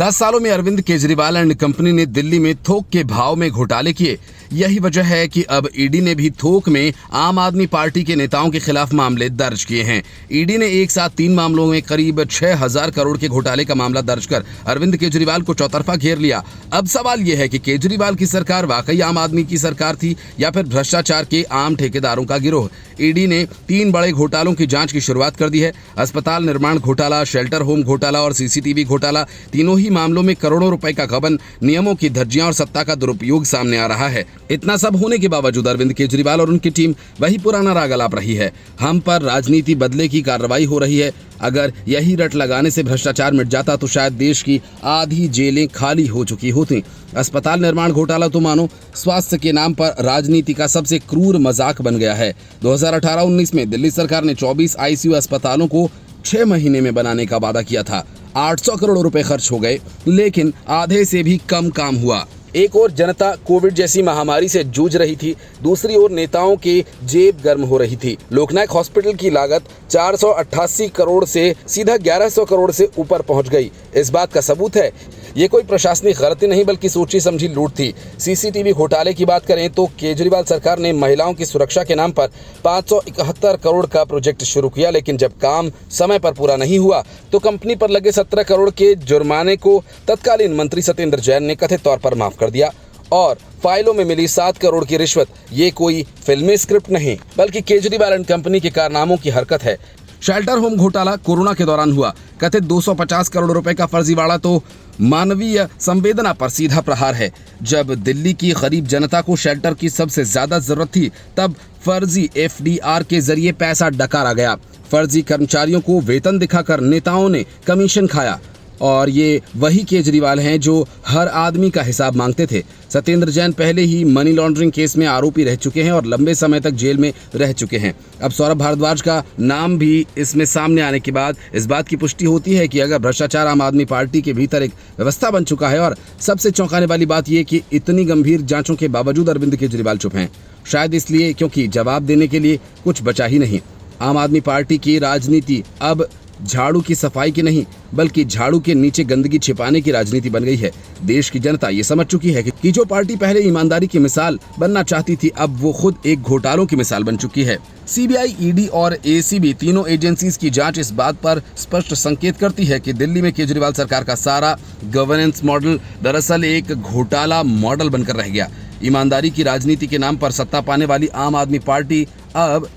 10 सालों में Arvind Kejriwal and company ने दिल्ली में थोक के भाव में घोटाले किए। यही वजह है कि अब ईडी ने भी थोक में आम आदमी पार्टी के नेताओं के खिलाफ मामले दर्ज किए हैं। ईडी ने एक साथ 3 मामलों में करीब 6000 करोड़ के घोटाले का मामला दर्ज कर अरविंद केजरीवाल को चौतरफा घेर लिया। अब सवाल यह है कि केजरीवाल की सरकार वाकई आम आदमी की सरकार थी या फिर भ्रष्टाचार के आम ठेकेदारों का गिरोह। ईडी ने 3 बड़े घोटालों की जांच की शुरुआत कर दी है। अस्पताल निर्माण घोटाला, शेल्टर होम घोटाला और सीसीटीवी घोटाला, तीनों ही मामलों में करोड़ों रुपए का गबन, नियमों की धज्जियां और सत्ता का दुरुपयोग सामने आ रहा है। इतना सब होने के बावजूद अरविंद केजरीवाल और उनकी टीम वही पुराना राग अलाप रही है। हम पर राजनीति बदले की कार्रवाई हो रही है। अगर यही रट लगाने से भ्रष्टाचार मिट जाता तो शायद देश की आधी जेलें खाली हो चुकी होती। अस्पताल निर्माण घोटाला तो मानो स्वास्थ्य के नाम पर राजनीति का सबसे क्रूर मजाक बन गया है। 2018-19 में दिल्ली सरकार ने 24 आईसीयू अस्पतालों को 6 महीने में बनाने का वादा किया था। 800 करोड़ रुपए खर्च हो गए, लेकिन आधे से भी कम काम हुआ। एक ओर जनता कोविड जैसी महामारी से जूझ रही थी, दूसरी ओर नेताओं की जेब गर्म हो रही थी। लोकनायक हॉस्पिटल की लागत 488 करोड़ से सीधा 1100 करोड़ से ऊपर पहुंच गई। इस बात का सबूत है ये कोई प्रशासनिक गलती नहीं बल्कि सोची समझी लूट थी। सीसीटीवी घोटाले की बात करें तो केजरीवाल सरकार ने महिलाओं की सुरक्षा के नाम पर 571 करोड़ का प्रोजेक्ट शुरू किया, लेकिन जब काम समय पर पूरा नहीं हुआ तो कंपनी पर लगे 17 करोड़ के जुर्माने को तत्कालीन मंत्री सत्येंद्र जैन ने कथित तौर पर माफ कर दिया। और फाइलों में मिली 7 करोड़ की रिश्वत ये कोई फिल्मी स्क्रिप्ट नहीं बल्कि केजरीवाल एंड कंपनी के कारनामों की हरकत है। शेल्टर होम घोटाला कोरोना के दौरान हुआ। कथित 250 करोड़ रुपए का फर्जीवाड़ा तो मानवीय संवेदना पर सीधा प्रहार है। जब दिल्ली की गरीब जनता को शेल्टर की सबसे ज्यादा जरूरत थी तब फर्जी एफडीआर के जरिए पैसा डकारा गया। फर्जी कर्मचारियों को वेतन दिखाकर नेताओं ने कमीशन खाया। और ये वही केजरीवाल हैं जो हर आदमी का हिसाब मांगते थे। सत्येंद्र जैन पहले ही मनी लॉन्ड्रिंग केस में आरोपी रह चुके हैं और लंबे समय तक जेल में रह चुके हैं। अब सौरभ भारद्वाज का नाम भी इसमें सामने आने के बाद इस बात की पुष्टि होती है कि अगर भ्रष्टाचार आम आदमी पार्टी के भीतर एक व्यवस्था बन चुका है। और सबसे चौंकाने वाली बात यह कि इतनी गंभीर जांचों के बावजूद अरविंद केजरीवाल चुप हैं। शायद इसलिए क्योंकि जवाब देने के लिए कुछ बचा ही नहीं। आम आदमी पार्टी की राजनीति अब झाड़ू की सफाई की नहीं बल्कि झाड़ू के नीचे गंदगी छिपाने की राजनीति बन गई है। देश की जनता ये समझ चुकी है कि जो पार्टी पहले ईमानदारी की मिसाल बनना चाहती थी अब वो खुद एक घोटालों की मिसाल बन चुकी है। सीबीआई, ईडी और एसीबी तीनों एजेंसीज की जांच इस बात पर स्पष्ट संकेत करती है कि दिल्ली में केजरीवाल सरकार का सारा गवर्नेंस मॉडल दरअसल एक घोटाला मॉडल बनकर रह गया। ईमानदारी की राजनीति के नाम पर सत्ता पाने वाली आम आदमी पार्टी अब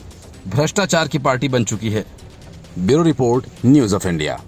भ्रष्टाचार की पार्टी बन चुकी है। Bureau report, news of India.